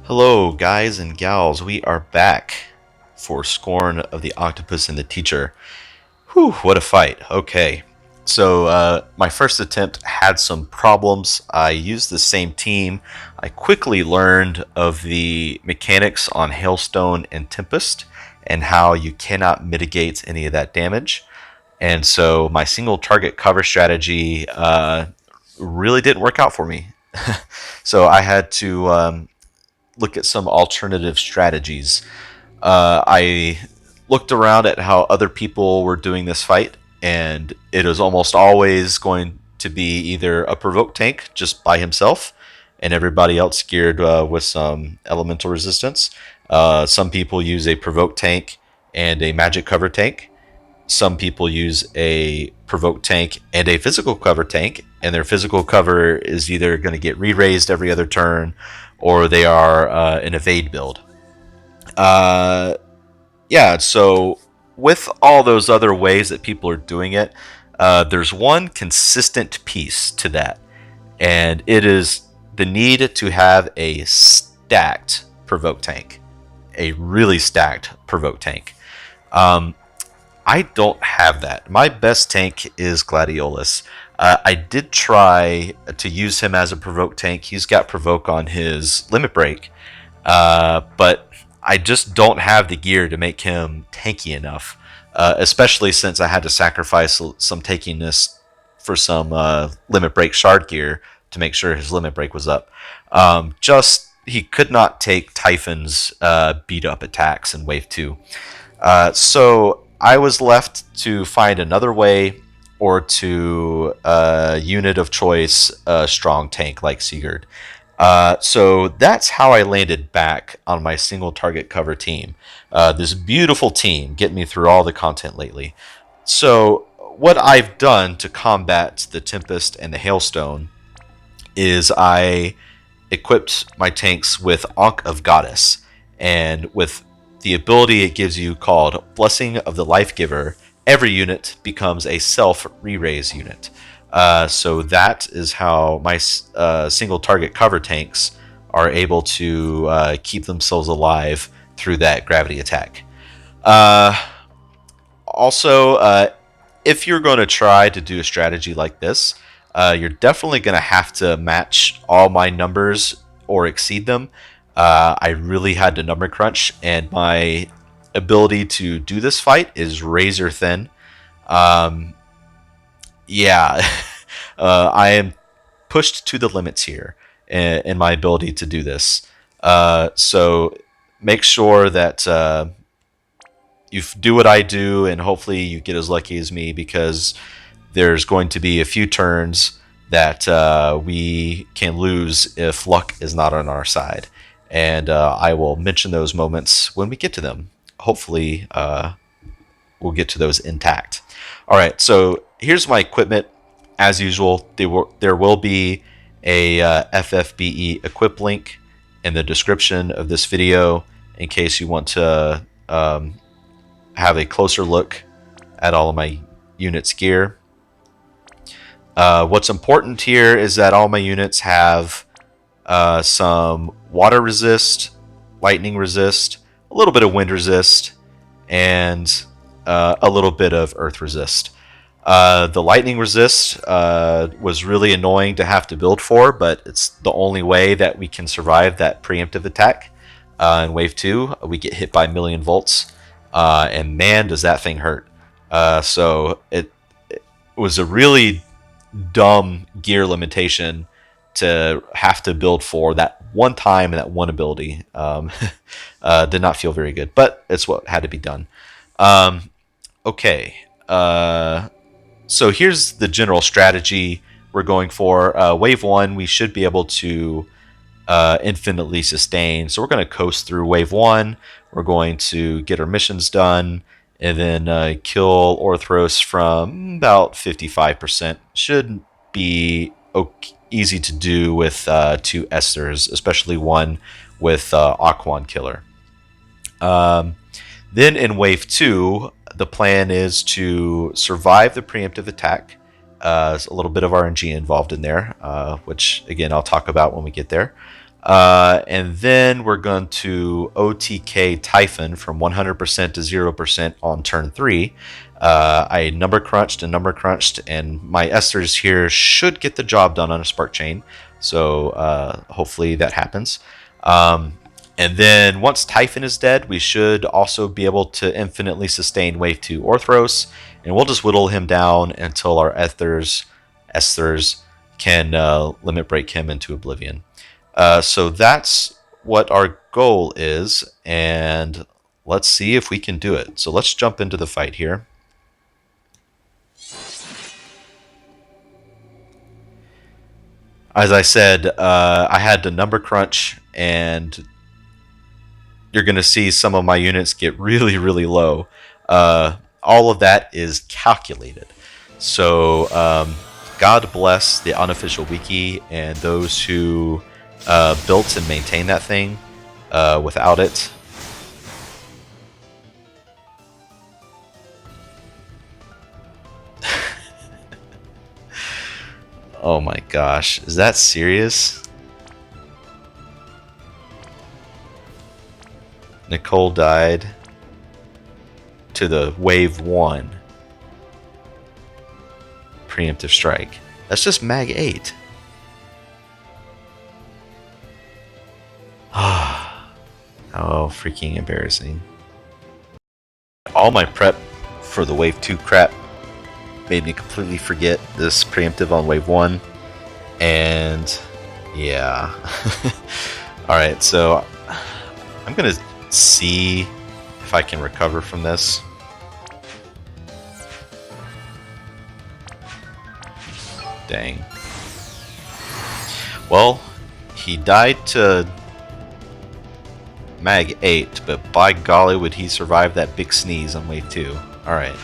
Hello, guys and gals. We are back for Scorn of the Octopus and the Teacher. Whew, what a fight. Okay. So, my first attempt had some problems. I used the same team. I quickly learned of the mechanics on Hailstone and Tempest and how you cannot mitigate any of that damage. And so, my single target cover strategy really didn't work out for me. So, I had to look at some alternative strategies. I looked around at how other people were doing this fight, and it was almost always going to be either a provoke tank just by himself, and everybody else geared with some elemental resistance. Some people use a provoke tank and a magic cover tank. Some people use a provoke tank and a physical cover tank, and their physical cover is either going to get re-raised every other turn, or they are an evade build. Uh, yeah, so with all those other ways that people are doing it, there's one consistent piece to that, and it is the need to have a stacked provoke tank, a really stacked provoke tank. Um, I don't have that. My best tank is Gladiolus. I did try to use him as a provoke tank. He's got provoke on his limit break, but I just don't have the gear to make him tanky enough, especially since I had to sacrifice some tankiness for some limit break shard gear to make sure his limit break was up. Just he could not take Typhon's beat up attacks in Wave 2. So I was left to find another way, or to unit of choice, a strong tank like Sigurd. So that's how I landed back on my single target cover team. This beautiful team getting me through all the content lately. So what I've done to combat the Tempest and the Hailstone is I equipped my tanks with Ankh of Goddess, and with the ability it gives you called Blessing of the Life Giver, every unit becomes a self re-raise unit. So that is how my single target cover tanks are able to keep themselves alive through that gravity attack. Uh, also, if you're going to try to do a strategy like this, you're definitely going to have to match all my numbers or exceed them. I really had to number crunch, and my ability to do this fight is razor thin. Um, yeah, I am pushed to the limits here in my ability to do this. So make sure that you do what I do, and hopefully you get as lucky as me, because there's going to be a few turns that we can lose if luck is not on our side. And I will mention those moments when we get to them. Hopefully, we'll get to those intact. All right, so here's my equipment. As usual, there will be a FFBE Equip link in the description of this video in case you want to have a closer look at all of my units' gear. What's important here is that all my units have some water resist, lightning resist, a little bit of wind resist, and a little bit of earth resist. The lightning resist was really annoying to have to build for, but it's the only way that we can survive that preemptive attack. In Wave 2, we get hit by a million volts, and man, does that thing hurt. So it was a really dumb gear limitation to have to build for that one time and that one ability. Did not feel very good, but it's what had to be done. Okay, so here's the general strategy we're going for. Wave 1, we should be able to infinitely sustain. So we're going to coast through Wave 1. We're going to get our missions done, and then kill Orthros from about 55%. Should be easy to do with 2 Esthers, especially one with Aquan Killer. Then in Wave 2, the plan is to survive the preemptive attack. There's a little bit of RNG involved in there, which again I'll talk about when we get there. And then we're going to OTK Typhon from 100% to 0% on turn 3. I number crunched, and my Esters here should get the job done on a Spark Chain. So hopefully that happens. And then once Typhon is dead, we should also be able to infinitely sustain Wave 2 Orthros, and we'll just whittle him down until our Esters can limit break him into oblivion. So that's what our goal is, and let's see if we can do it. So let's jump into the fight here. As I said, I had to number crunch, and you're going to see some of my units get really, really low. All of that is calculated. So God bless the unofficial wiki and those who built and maintained that thing. Without it, oh my gosh, is that serious? Nicole died to the Wave 1 preemptive strike. That's just Mag 8. How freaking embarrassing. All my prep for the Wave 2 crap made me completely forget this preemptive on Wave 1. And yeah. Alright, so I'm going to see if I can recover from this. Dang. Well, he died to Mag 8, but by golly would he survive that big sneeze on Wave 2. Alright.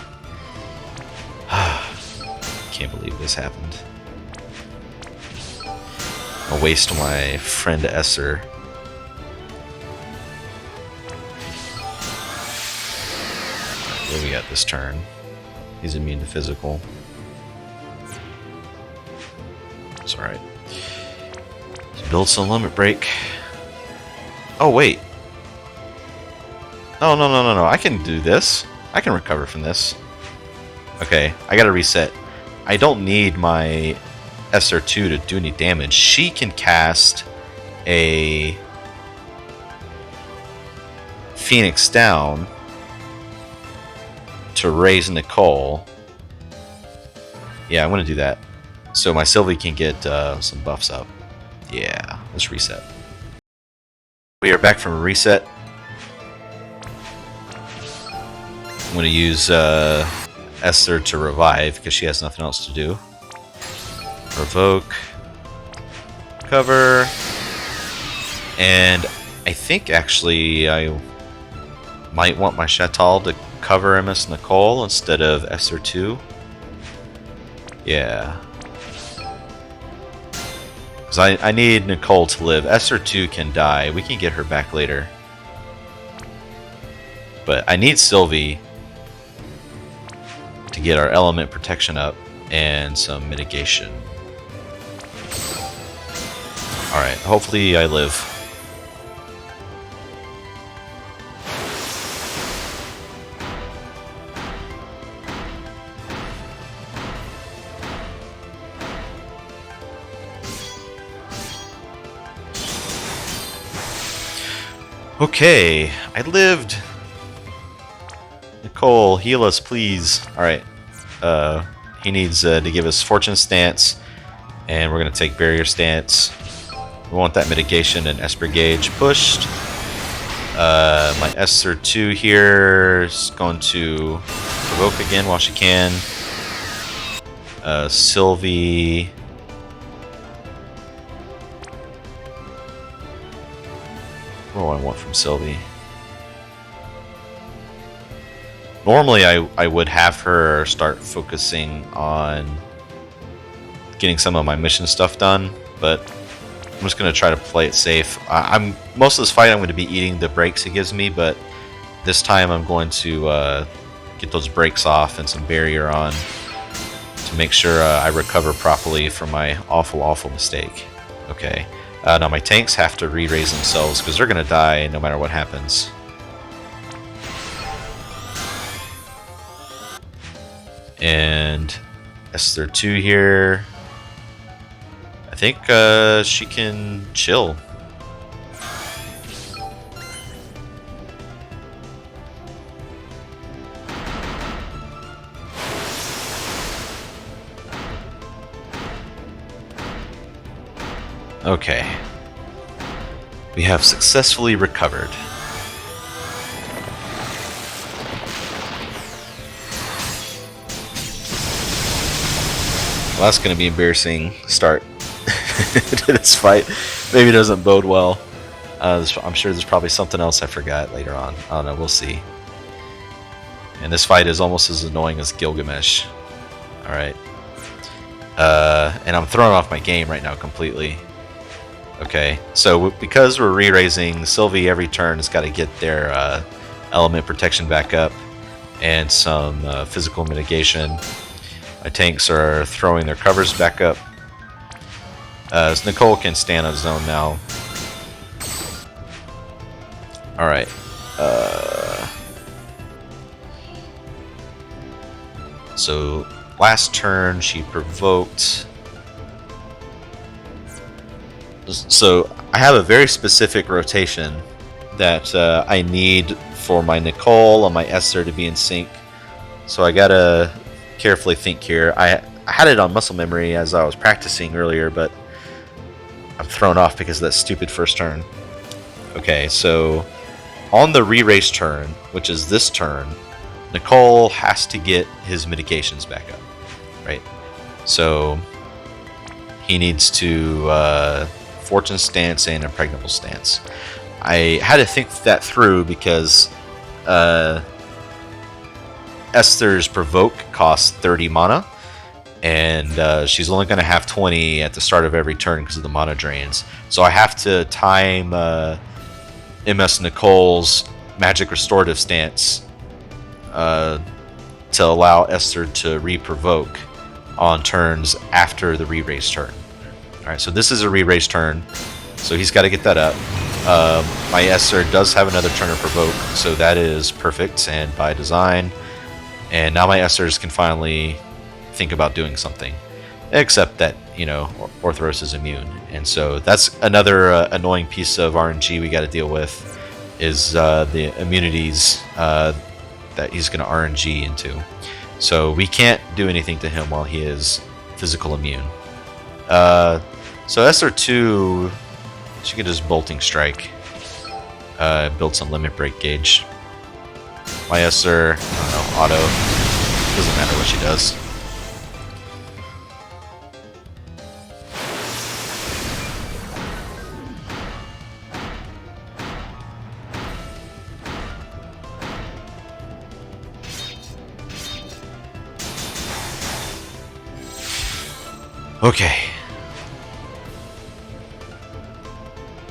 Can't believe this happened. I'll waste my friend Esther. What do we got this turn? He's immune to physical. It's alright. Let's build some limit break. Oh, wait. No, no, no, no, no. I can do this. I can recover from this. Okay, I gotta reset. I don't need my SR2 to do any damage. She can cast a Phoenix down to raise Nicole. Yeah, I'm gonna do that. So my Sylvie can get some buffs up. Yeah, let's reset. We are back from a reset. I'm gonna use Esther to revive because she has nothing else to do. Revoke, cover, and I think actually I might want my Chatal to cover MS Nicole instead of Esther 2. Yeah. Because I need Nicole to live. Esther 2 can die. We can get her back later. But I need Sylvie to get our element protection up and some mitigation. Alright, hopefully I live. Okay, I lived. Nicole, heal us, please. Alright. He needs to give us Fortune Stance, and we're going to take Barrier Stance. We want that mitigation and Esper Gauge pushed. My Esther 2 here is going to Evoke again while she can. Sylvie. What do I want from Sylvie? Normally I would have her start focusing on getting some of my mission stuff done, but I'm just going to try to play it safe. Most of this fight I'm going to be eating the breaks it gives me, but this time I'm going to get those breaks off and some barrier on to make sure I recover properly from my awful mistake. Okay, Now my tanks have to re-raise themselves because they're going to die no matter what happens. And Esther 2 here. I think she can chill. Okay. We have successfully recovered. Well, that's going to be an embarrassing start to this fight. Maybe it doesn't bode well. I'm sure there's probably something else I forgot later on. I don't know. We'll see. And this fight is almost as annoying as Gilgamesh. Alright. And I'm throwing off my game right now completely. Okay, so because we're re-raising, Sylvie every turn has got to get their element protection back up and some physical mitigation. My tanks are throwing their covers back up. So Nicole can stand on zone now. Alright. So last turn she provoked. So I have a very specific rotation that I need for my Nicole and my Esther to be in sync. So I gotta carefully think here. I had it on muscle memory as I was practicing earlier, but I'm thrown off because of that stupid first turn. Okay, so on the re-race turn, which is this turn, Nicole has to get his mitigations back up, right? So he needs to Fortune Stance and Impregnable Stance. I had to think that through because Esther's Provoke costs 30 mana, and she's only going to have 20 at the start of every turn because of the mana drains. So I have to time MS Nicole's Magic Restorative Stance to allow Esther to re-provoke on turns after the re-raise turn. Alright, so this is a re-raise turn, so he's got to get that up. My Esther does have another turn of provoke, so that is perfect and by design. And now my Esters can finally think about doing something. Except that, you know, Orthros is immune. And so that's another annoying piece of RNG we got to deal with, is the immunities that he's going to RNG into. So we can't do anything to him while he is physical immune. So Esther 2, she can just Bolting Strike. Build some Limit Break gauge. My Esther, I don't know, auto. Doesn't matter what she does. Okay.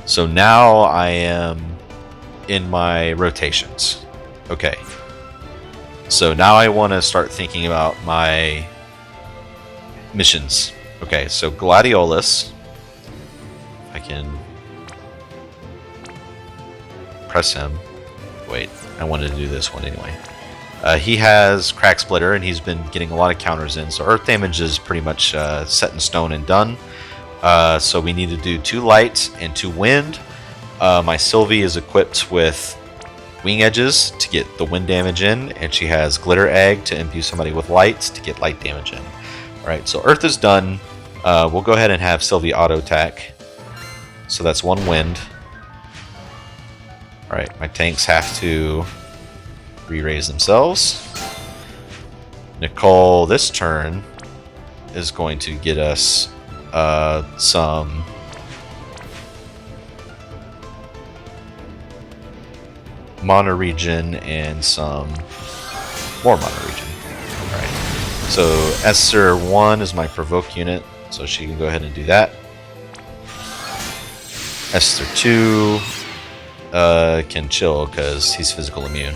So now I am in my rotations. Okay. So now I want to start thinking about my missions. Okay, so Gladiolus. I can press him. Wait, I wanted to do this one anyway. He has Crack Splitter, and he's been getting a lot of counters in, so Earth damage is pretty much set in stone and done. So we need to do 2 light and 2 wind. My Sylvie is equipped with Wing Edges to get the wind damage in, and she has Glitter Egg to imbue somebody with light to get light damage in. Alright, so Earth is done. We'll go ahead and have Sylvie auto attack. So that's 1 wind. Alright, my tanks have to re-raise themselves. Nicole this turn is going to get us some mana regen and some more mana regen. Alright, so Esther 1 is my provoke unit, so she can go ahead and do that. Esther 2 can chill because he's physical immune.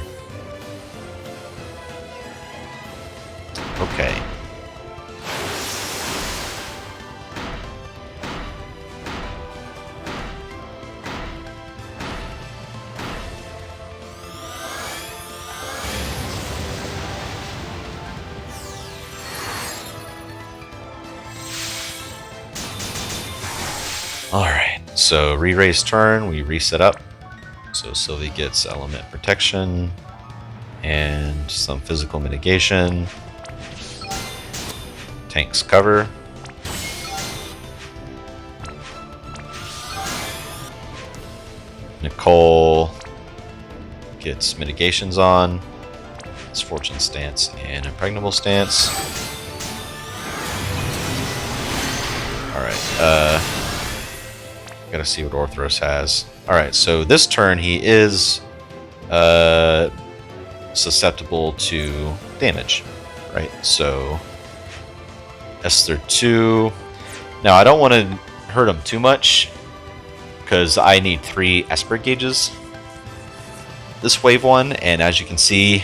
Okay. Alright, so re-raise turn, we reset up. So Sylvie gets element protection and some physical mitigation. Tanks cover. Nicole gets mitigations on. It's Fortune stance and impregnable stance. Alright, gotta see what Orthros has. Alright, so this turn he is susceptible to damage. Right, so Esther 2. Now I don't want to hurt him too much because I need 3 Esper gauges this wave 1, and as you can see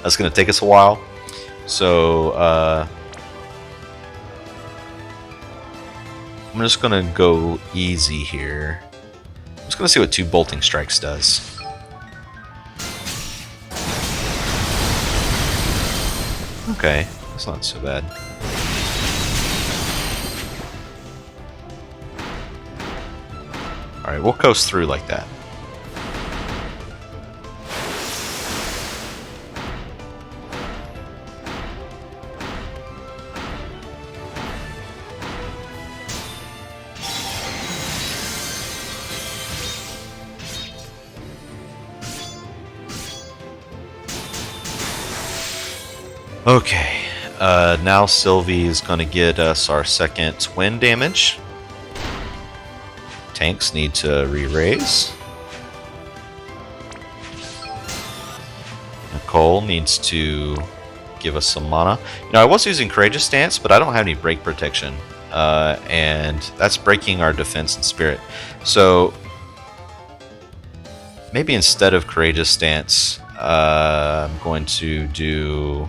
that's going to take us a while. So I'm just going to go easy here. I'm just going to see what 2 bolting strikes does. Okay, that's not so bad. Alright, we'll coast through like that. Okay, now Sylvie is going to get us our second wind damage. Tanks need to re-raise. Nicole needs to give us some mana. You know, I was using Courageous Stance, but I don't have any break protection. And that's breaking our defense and spirit. So maybe instead of Courageous Stance, I'm going to do...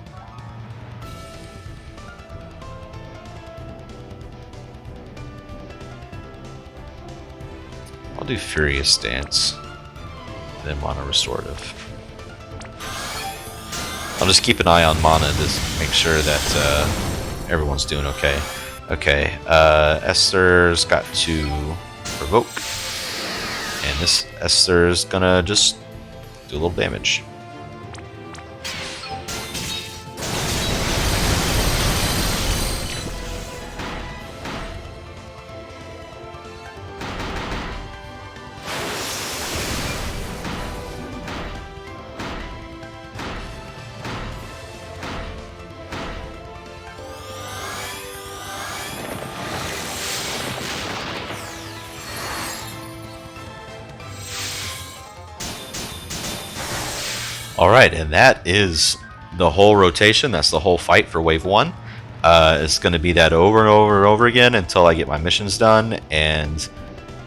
I'll do Furious Stance, and then Mana Restorative. I'll just keep an eye on mana to make sure that everyone's doing okay. Okay, Esther's got to provoke, and this Esther's gonna just do a little damage. Alright, and that is the whole rotation. That's the whole fight for Wave 1. It's going to be that over and over and over again until I get my missions done and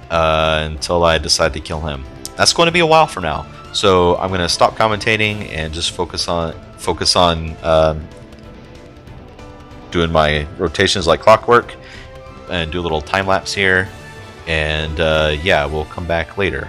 until I decide to kill him. That's going to be a while from now. So I'm going to stop commentating and just focus on doing my rotations like clockwork and do a little time lapse here. And yeah, we'll come back later.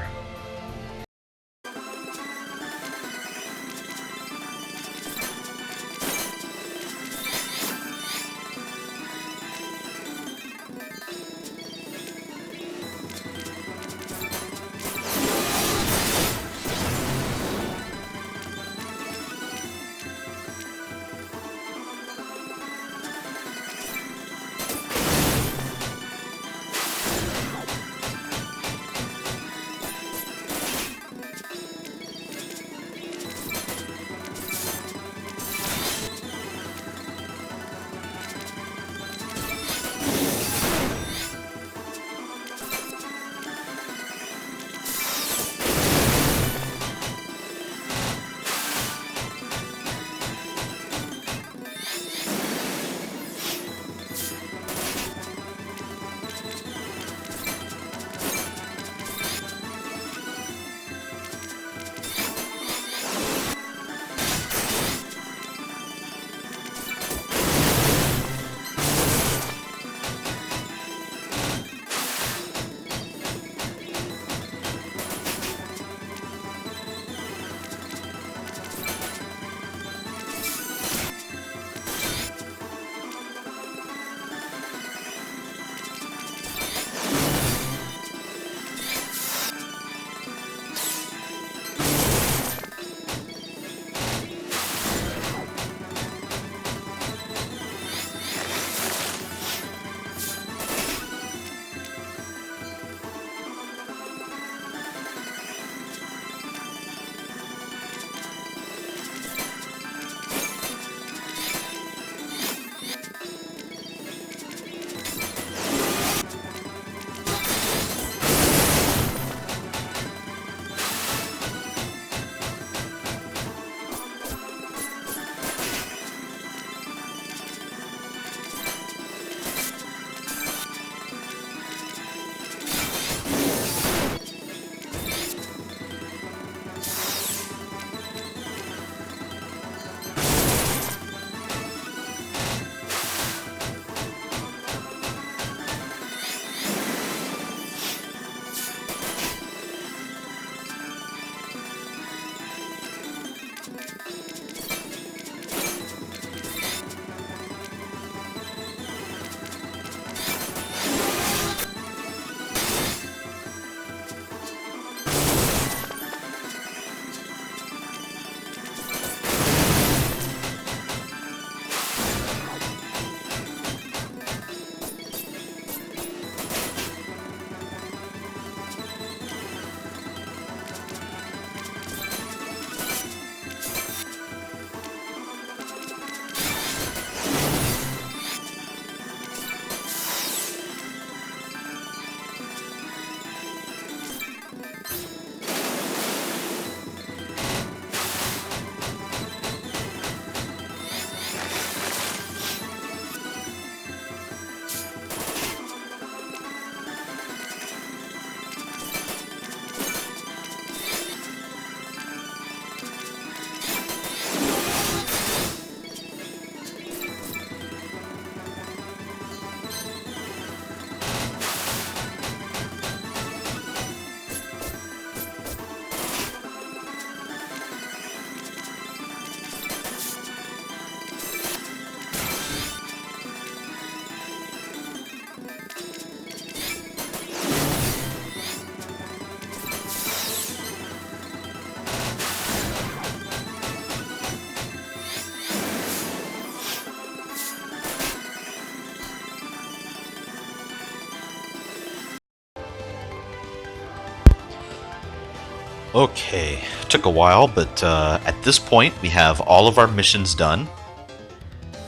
Okay, took a while, but at this point we have all of our missions done.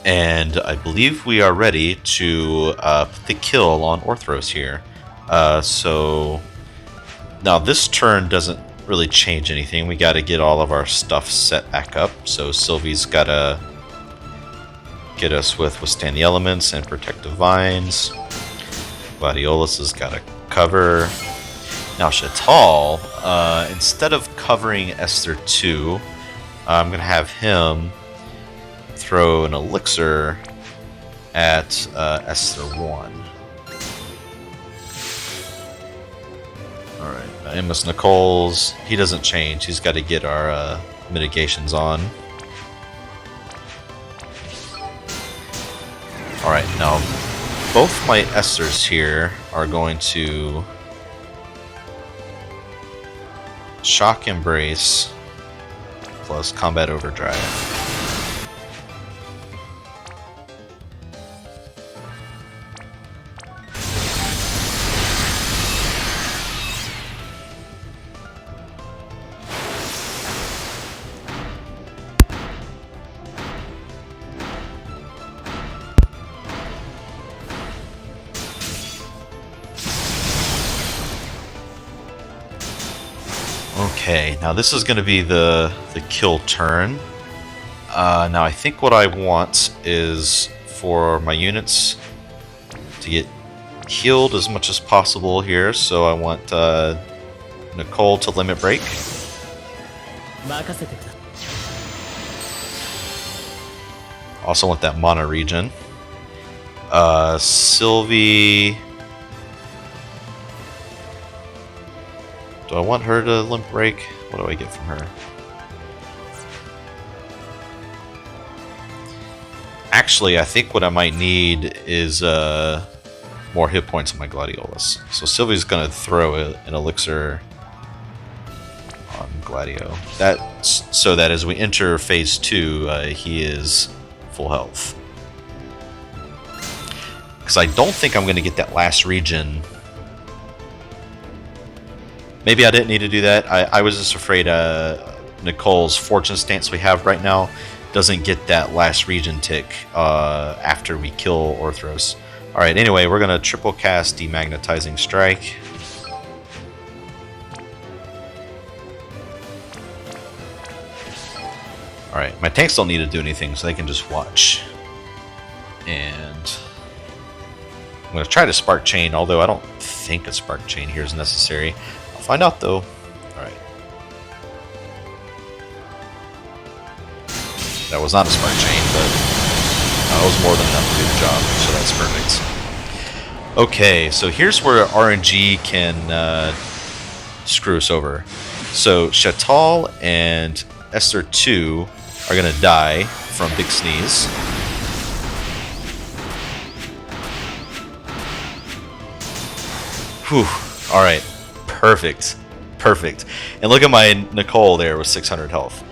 And I believe we are ready to put the kill on Orthros here. So now this turn doesn't really change anything. We got to get all of our stuff set back up. So Sylvie's got to get us with Withstand the Elements and Protective Vines. Gladiolus has got to cover. Now Shatal, instead of covering Esther 2, I'm going to have him throw an elixir at Esther 1. Alright, Amos Nicole's, he doesn't change. He's got to get our mitigations on. Alright, now both my Esthers here are going to Shock Embrace plus Combat Overdrive. Okay, now this is going to be the kill turn. Now I think what I want is for my units to get healed as much as possible here. So I want Nicole to limit break. Also want that mana regen. Sylvie. Do I want her to limp break? What do I get from her? Actually, I think what I might need is more hit points on my Gladiolus. So Sylvie's gonna throw an elixir on Gladio. So that as we enter phase 2, he is full health. Because I don't think I'm gonna get that last regen. Maybe I didn't need to do that. I was just afraid Nicole's fortune stance we have right now doesn't get that last regen tick after we kill Orthros. Alright, anyway, we're going to triple cast Demagnetizing Strike. Alright, my tanks don't need to do anything, so they can just watch. And I'm going to try to Spark Chain, although I don't think a Spark Chain here is necessary. Find out though. Alright. That was not a Spark Chain, but that was more than enough to do the job, so that's perfect. Okay, so here's where RNG can screw us over. So Shatal and Esther 2 are going to die from Big Sneeze. Whew. Alright. Perfect. Perfect. And look at my Nicole there with 600 health.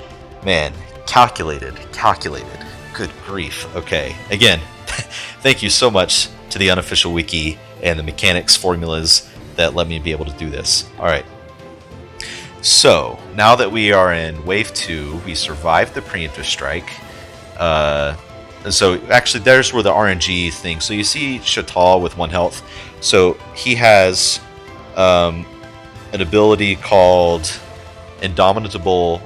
Man, calculated. Good grief. Okay. Again, thank you so much to the unofficial wiki and the mechanics formulas that let me be able to do this. Alright. So, now that we are in Wave 2, we survived the Preemptive Strike. So, actually, there's where the RNG thing. So, you see Shatal with 1 health. So, he has an ability called Indomitable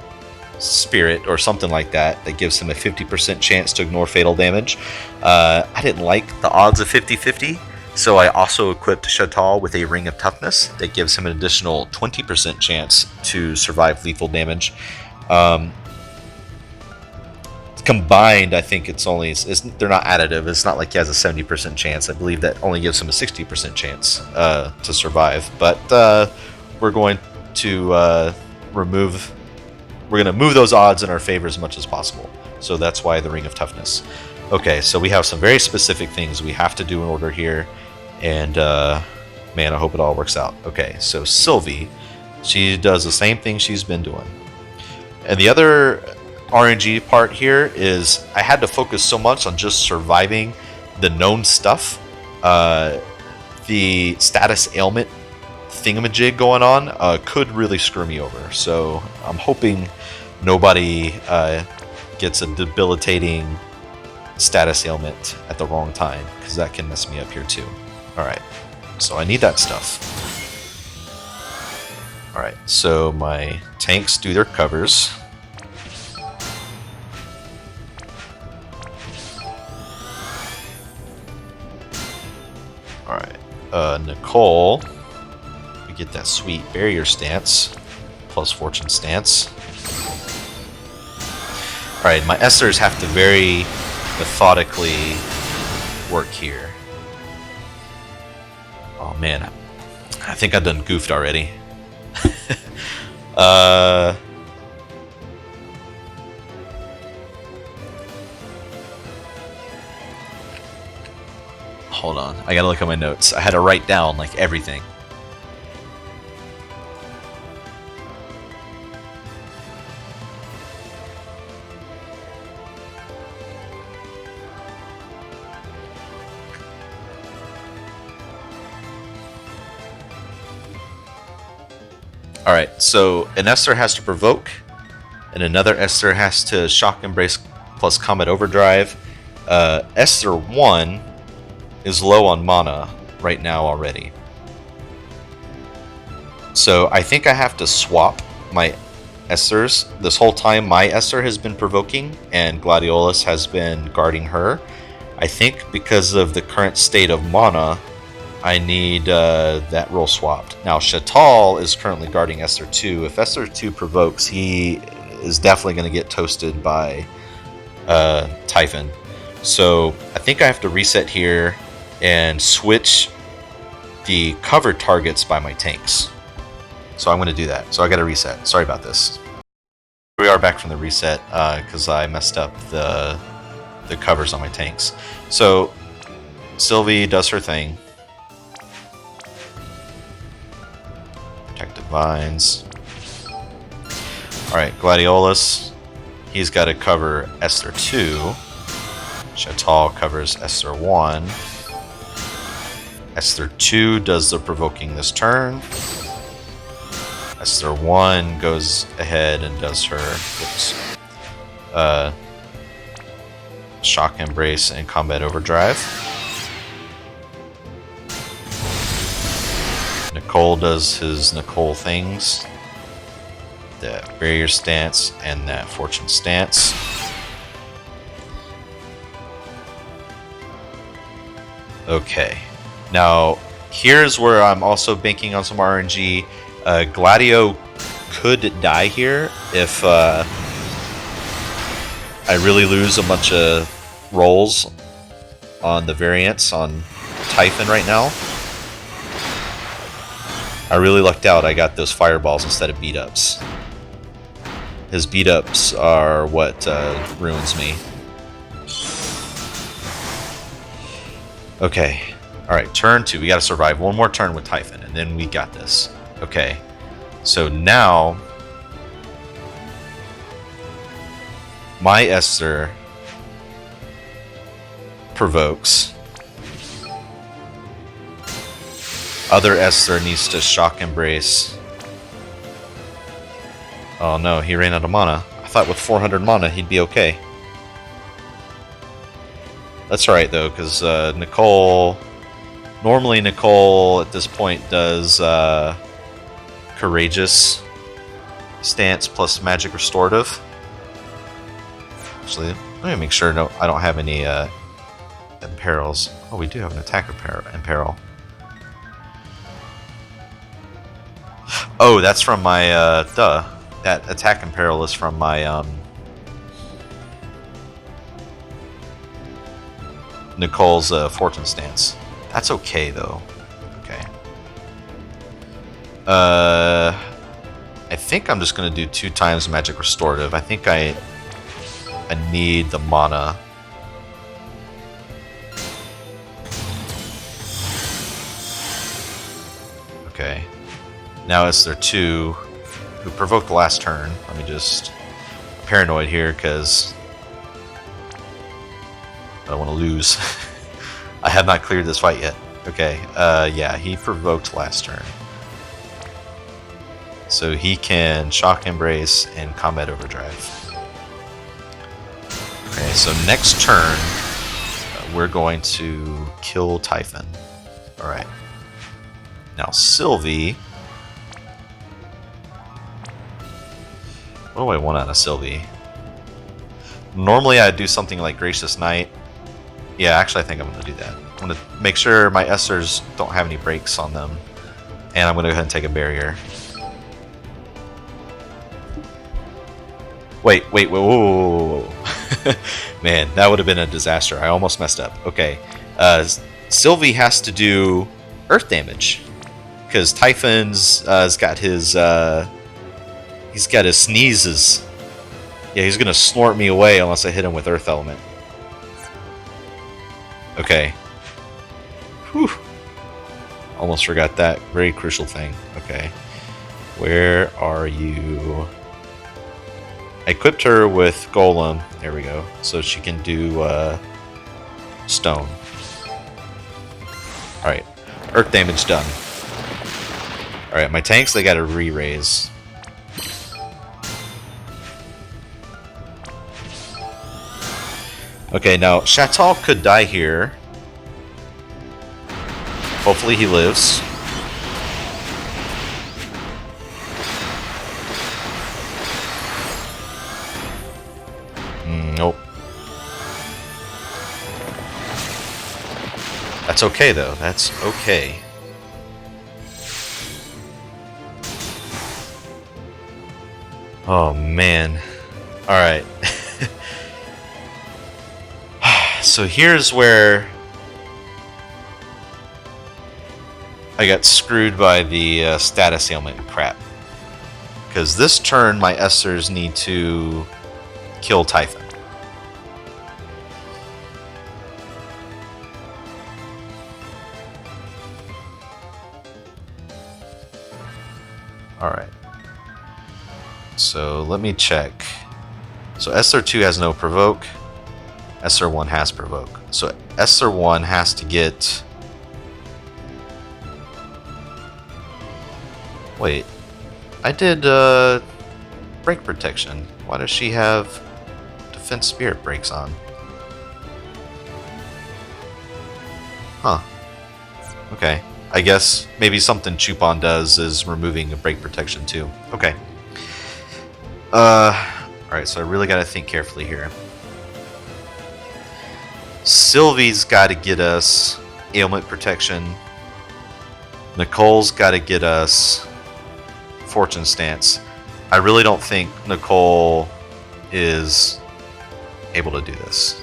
Spirit or something like that that gives him a 50% chance to ignore fatal damage. I didn't like the odds of 50-50, so I also equipped Shatal with a Ring of Toughness that gives him an additional 20% chance to survive lethal damage. Combined, I think they're not additive. It's not like he has a 70% chance. I believe that only gives him a 60% chance to survive. But we're going to move those odds in our favor as much as possible. So that's why the Ring of Toughness. Okay, so we have some very specific things we have to do in order here, and man, I hope it all works out. Okay, so Sylvie, she does the same thing she's been doing, and the other RNG part here is I had to focus so much on just surviving the known stuff. The status ailment thingamajig going on could really screw me over. So I'm hoping nobody gets a debilitating status ailment at the wrong time, because that can mess me up here too. Alright, so I need that stuff. Alright, so my tanks do their covers. Alright, Nicole, we get that sweet barrier stance, plus fortune stance. Alright, my Esters have to very methodically work here. Oh man, I think I done goofed already. Hold on, I gotta look at my notes. I had to write down like everything. Alright, so an Esther has to provoke, and another Esther has to shock embrace plus combat overdrive. Esther 1 is low on mana right now already. So I think I have to swap my Esters. This whole time my Esther has been provoking and Gladiolus has been guarding her. I think because of the current state of mana, I need that role swapped. Now, Shatal is currently guarding Esther 2. If Esther 2 provokes, he is definitely going to get toasted by Typhon. So I think I have to reset here and switch the covered targets by my tanks. So I'm going to do that. So I got to reset. Sorry about this. Here we are back from the reset because I messed up the covers on my tanks. So Sylvie does her thing. Protective Vines. Alright, Gladiolus. He's got to cover Esther 2. Shatal covers Esther 1. Esther 2 does the provoking this turn. Esther 1 goes ahead and does her shock embrace and combat overdrive. Nicole does his Nicole things. That barrier stance and that fortune stance. Okay. Now, here's where I'm also banking on some RNG. Gladio could die here if I really lose a bunch of rolls on the variants on Typhon right now. I really lucked out. I got those fireballs instead of beat-ups. His beat-ups are what ruins me. Okay. Alright, turn 2. We gotta survive one more turn with Typhon, and then we got this. Okay. So now my Esther provokes. Other Esther needs to shock embrace. Oh no, he ran out of mana. I thought with 400 mana he'd be okay. That's alright though, because Nicole... Normally Nicole at this point does Courageous stance plus magic restorative. Actually, let me make sure I don't have any imperils. Oh, we do have an attack imperil. Oh, that's from my that attack imperil is from my Nicole's fortune stance. That's okay though. Okay. I think I'm just gonna do 2 times magic restorative. I think I need the mana. Okay. Now it's their 2 who provoked the last turn. Let me just paranoid here because I don't want to lose. I have not cleared this fight yet. Okay, yeah, he provoked last turn. So he can Shock Embrace and Combat Overdrive. Okay, so next turn, we're going to kill Typhon. Alright. Now Sylvie. What do I want out of Sylvie? Normally I'd do something like Gracious Knight. Yeah, actually I think I'm going to do that. I'm going to make sure my Esters don't have any breaks on them. And I'm going to go ahead and take a barrier. Wait, whoa. Man, that would have been a disaster. I almost messed up. Okay. Sylvie has to do earth damage. Because Typhon's has got his... he's got his sneezes. Yeah, he's going to snort me away unless I hit him with Earth Element. Okay. Whew. Almost forgot that very crucial thing. Okay. Where are you? I equipped her with Golem. There we go. So she can do stone. Alright. Earth damage done. Alright, my tanks, they got to re-raise. Okay, now Chatal could die here. Hopefully he lives. Nope. That's okay though. That's okay. Oh man. Alright. So here's where I got screwed by the status ailment crap. Because this turn my Esters need to kill Typhon. Alright. So let me check. So Esther 2 has no provoke. Esther 1 has provoke. So Esther 1 has to get... Wait. I did break protection. Why does she have defense spirit breaks on? Huh. Okay. I guess maybe something Chupon does is removing a break protection too. Okay. Alright, so I really gotta think carefully here. Sylvie's gotta get us ailment protection. Nicole's gotta get us fortune stance. I really don't think Nicole is able to do this.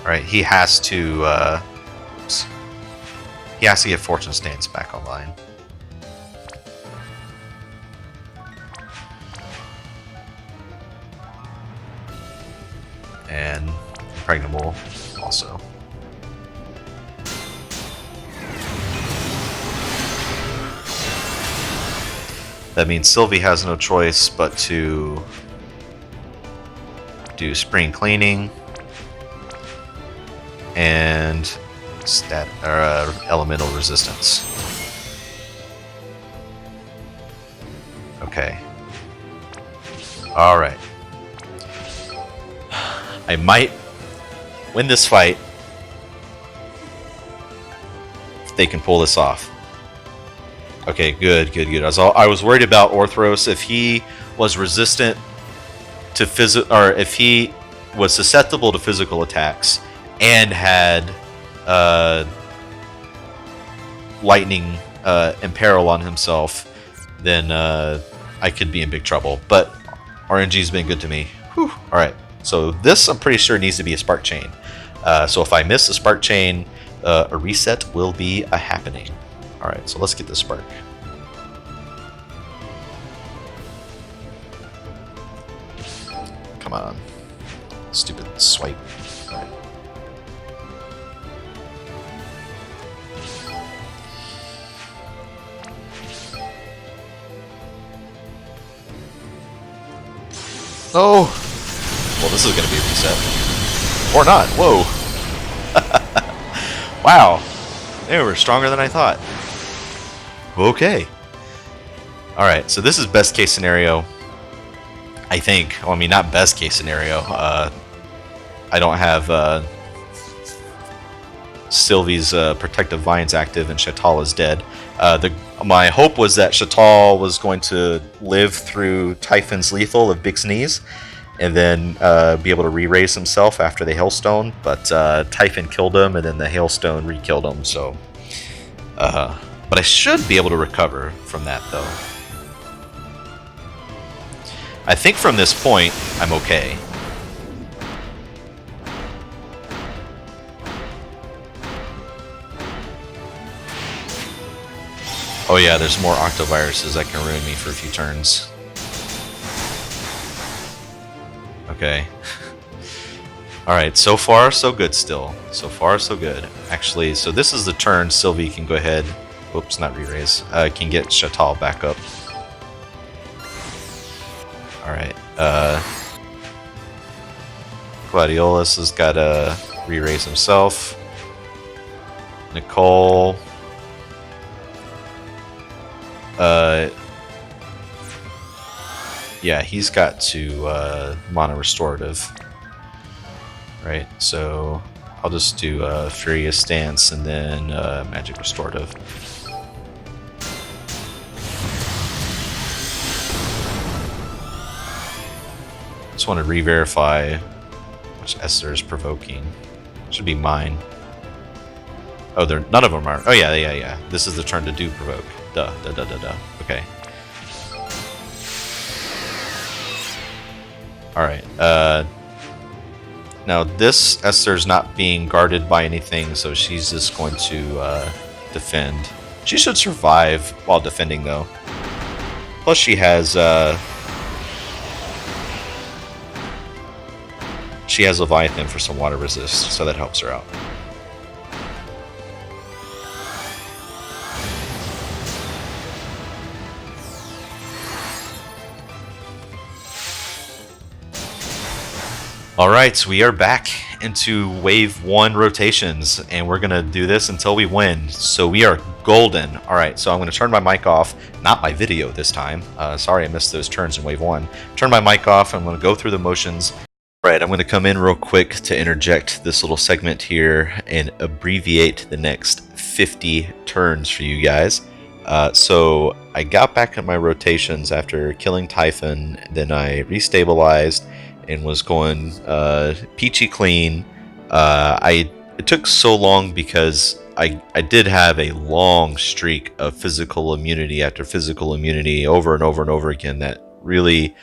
Alright, he has to get fortune stance back online. And impregnable also. That means Sylvie has no choice but to do spring cleaning and elemental resistance. Okay. All right. I might win this fight if they can pull this off. Okay, good. I was worried about Orthros. If he was resistant to or if he was susceptible to physical attacks and had lightning imperil on himself, then I could be in big trouble. But RNG's been good to me. Whew. All right. So this, I'm pretty sure, needs to be a spark chain. So if I miss a spark chain, a reset will be a happening. All right, so let's get the spark. Come on, stupid swipe. All right. Oh. Well, this is going to be a reset. Or not. Whoa. Wow. They were stronger than I thought. Okay. All right, so this is best case scenario. I think. Well, I mean, not best case scenario. I don't have Sylvie's protective vines active, and Chatal is dead. My hope was that Chatal was going to live through Typhon's lethal of Big Sneeze, and then be able to re-raise himself after the hailstone. But Typhon killed him, and then the hailstone re-killed him. So, but I should be able to recover from that, though. I think from this point, I'm okay. Oh yeah, there's more octoviruses that can ruin me for a few turns. Okay. Alright, so far so good still. So far so good. Actually, so this is the turn Sylvie can go ahead... Oops, not re-raise. Can get Chatal back up. Alright, Gladiolus has got to re-raise himself. Nicole... yeah, he's got to mono restorative. Right, so I'll just do Furious Stance and then Magic Restorative. Just want to re-verify which Esther is provoking. Should be mine. Oh, none of them are. Oh yeah. This is the turn to do provoke. Duh. Okay. Alright, now this Esther's not being guarded by anything, so she's just going to defend. She should survive while defending, though. Plus she has Leviathan for some water resist, so that helps her out. Alright, we are back into Wave 1 rotations, and we're going to do this until we win. So we are golden. Alright, so I'm going to turn my mic off. Not my video this time. Sorry I missed those turns in Wave 1. Turn my mic off. I'm going to go through the motions. Alright, I'm going to come in real quick to interject this little segment here and abbreviate the next 50 turns for you guys. So I got back at my rotations after killing Typhon, then I restabilized and was going peachy clean. It took so long because I did have a long streak of physical immunity after physical immunity over and over again that really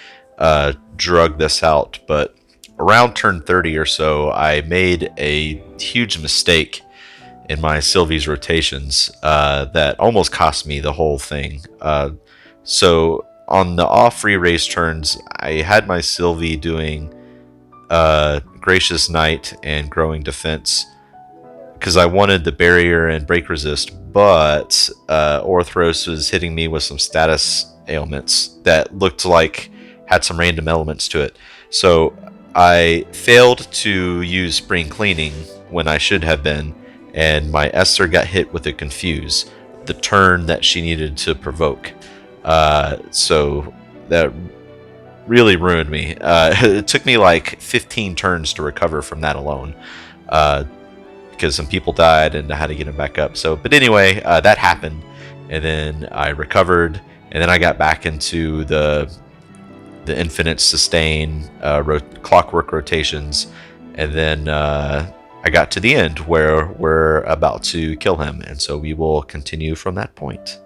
drug this out. But around turn 30 or so, I made a huge mistake in my Sylvie's rotations that almost cost me the whole thing. So on the off re-raise turns, I had my Sylvie doing Gracious Knight and Growing Defense because I wanted the barrier and break resist, but Orthros was hitting me with some status ailments that looked like had some random elements to it. So I failed to use Spring Cleaning when I should have been, and my Esther got hit with a Confuse, the turn that she needed to provoke. So that really ruined me. It took me like 15 turns to recover from that alone, because some people died and I had to get them back up. So, but anyway, that happened, and then I recovered, and then I got back into the infinite sustain clockwork rotations, and then I got to the end where we're about to kill him, and so we will continue from that point.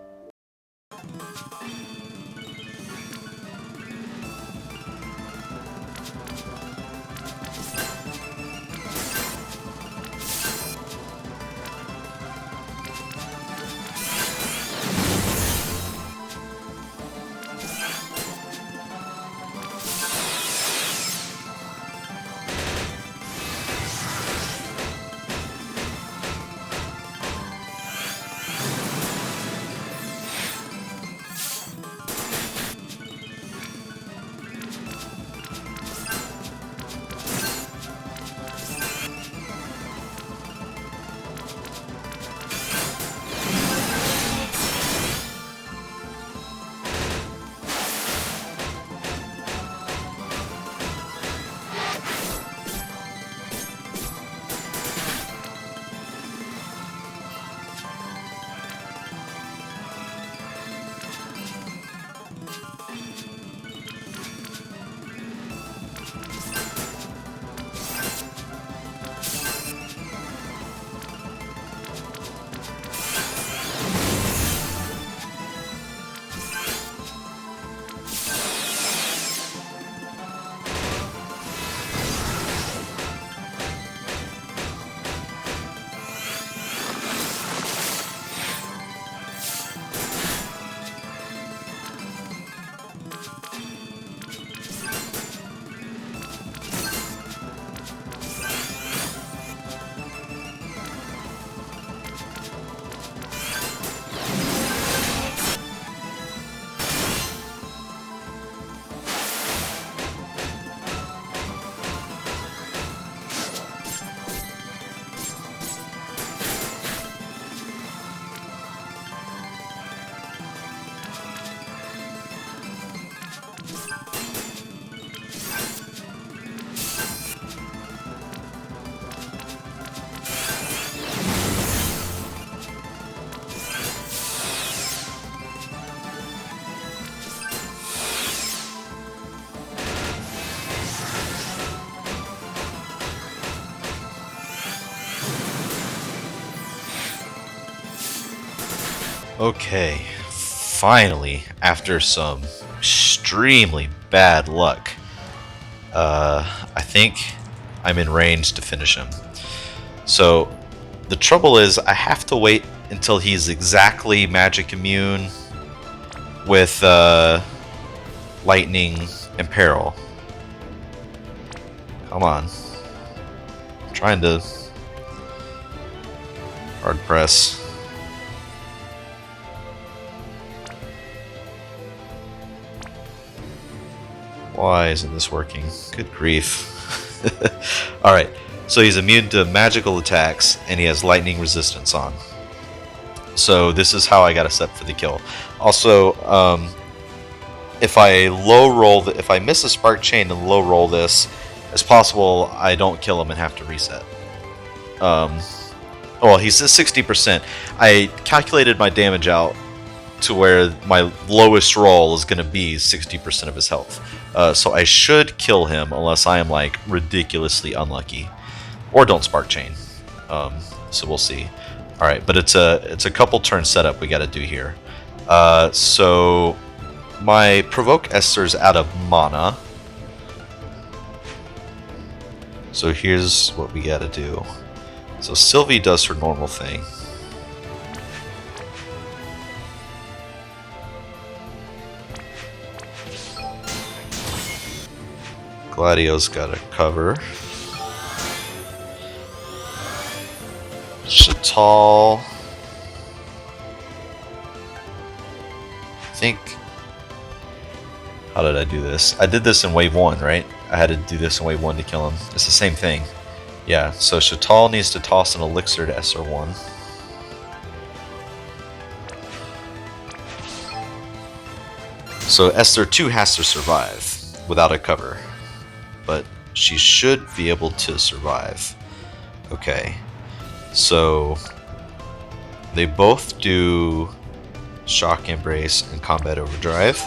Okay, finally, after some extremely bad luck, I think I'm in range to finish him. So the trouble is I have to wait until he's exactly magic immune with lightning and peril. Come on. I'm trying to hard press. Why isn't this working? Good grief. Alright, so he's immune to magical attacks and he has lightning resistance on. So this is how I got a set for the kill. Also, if I if I miss a spark chain and low roll this, it's possible I don't kill him and have to reset. Well, he's at 60%. I calculated my damage out to where my lowest roll is going to be 60% of his health. So I should kill him unless I am like ridiculously unlucky, or don't spark chain. So we'll see. All right, but it's a couple turn setup we got to do here. So my provoke Esther's out of mana. So here's what we got to do. So Sylvie does her normal thing. Gladio's got a cover. Chatal. I think. How did I do this? I did this in wave 1, right? I had to do this in wave 1 to kill him. It's the same thing. Yeah, so Chatal needs to toss an elixir to Esther 1. So Esther 2 has to survive without a cover. But she should be able to survive. Okay. So they both do Shock Embrace and Combat Overdrive.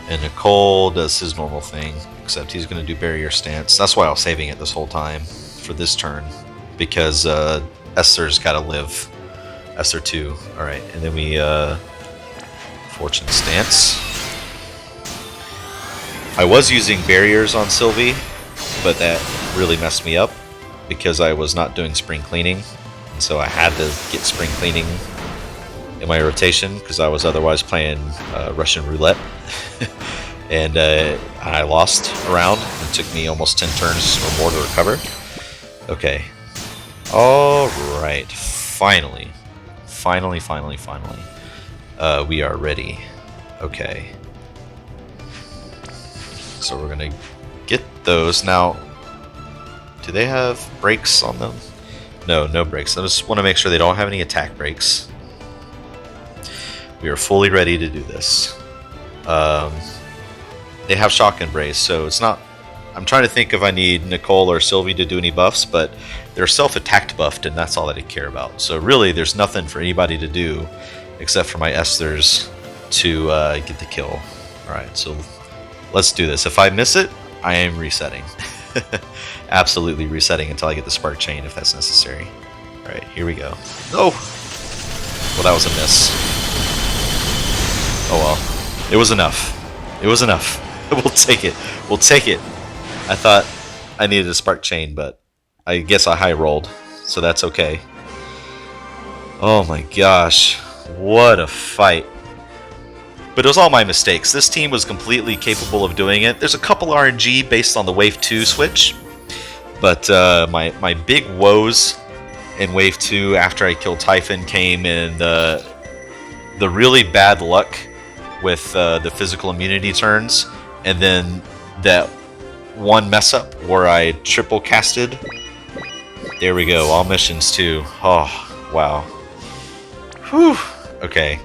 And Nicole does his normal thing, except he's going to do Barrier Stance. That's why I was saving it this whole time for this turn, because Esther's got to live. Esther 2. Alright, and then we Fortune Stance. I was using barriers on Sylvie, but that really messed me up because I was not doing Spring Cleaning. So I had to get Spring Cleaning in my rotation because I was otherwise playing Russian Roulette. And I lost a round. It took me almost 10 turns or more to recover. Okay. Alright. Finally. We are ready. Okay. So we're going to get those. Now, do they have brakes on them? No, no brakes. I just want to make sure they don't have any attack brakes. We are fully ready to do this. they have Shock and Brace, so it's not. I'm trying to think if I need Nicole or Sylvie to do any buffs, but they're self-attacked buffed, and that's all that I care about. So really, there's nothing for anybody to do except for my Esthers to get the kill. Alright, so let's do this. If I miss it, I am resetting. Absolutely resetting until I get the Spark Chain if that's necessary. Alright, here we go. Oh! Well, that was a miss. Oh well. It was enough. It was enough. We'll take it. We'll take it. I thought I needed a Spark Chain, but I guess I high rolled, so that's okay. Oh my gosh. What a fight. But it was all my mistakes. This team was completely capable of doing it. There's a couple RNG based on the Wave 2 switch, but my big woes in Wave 2 after I killed Typhon came in the really bad luck with the physical immunity turns, and then that one mess up where I triple casted. There we go, all missions too. Oh, wow. Whew. Okay.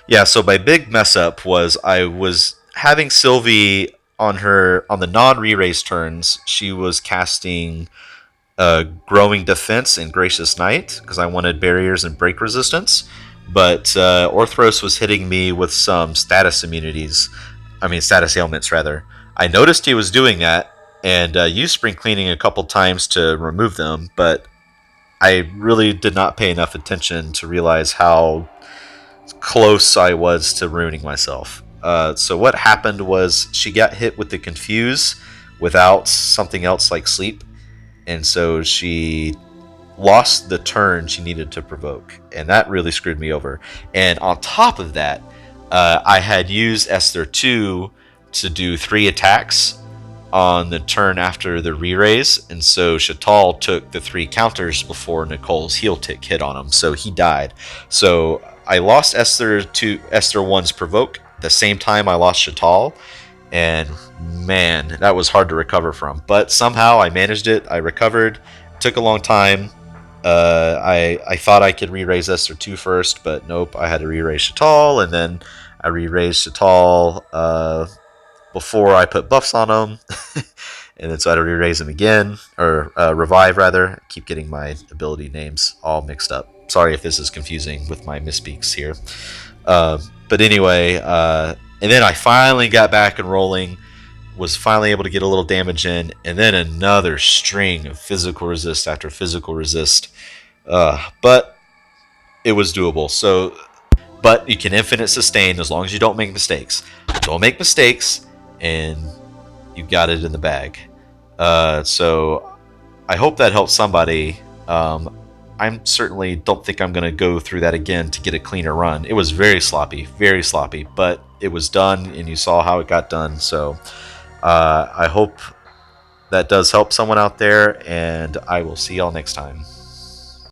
Yeah, so my big mess up was I was having Sylvie on the non-re-raise turns. She was casting Growing Defense and Gracious Knight because I wanted barriers and break resistance. But Orthros was hitting me with some status ailments rather. I noticed he was doing that and used Spring Cleaning a couple times to remove them, but I really did not pay enough attention to realize how close I was to ruining myself. So what happened was she got hit with the Confuse without something else like Sleep, and so she lost the turn she needed to provoke, and that really screwed me over. And on top of that, I had used Esther 2 to do 3 attacks on the turn after the re-raise, and so Chatal took the 3 counters before Nicole's heel tick hit on him, so he died. So I lost Esther 1's provoke the same time I lost Chatal, and man, that was hard to recover from. But somehow I managed it. I recovered. It took a long time. I thought I could re-raise Esther 2 first, but nope, I had to re-raise Chatal, and then I re-raised Chatal before I put buffs on him, and then so I had to re-raise him again, or revive rather. I keep getting my ability names all mixed up. Sorry if this is confusing with my misspeaks here. But anyway, and then I finally got back and rolling, was finally able to get a little damage in, and then another string of physical resist after physical resist. But it was doable. So, but you can infinite sustain as long as you don't make mistakes. Don't make mistakes, and you got it in the bag. So I hope that helps somebody. I certainly don't think I'm going to go through that again to get a cleaner run. It was very sloppy, but it was done, and you saw how it got done. So I hope that does help someone out there, and I will see y'all next time.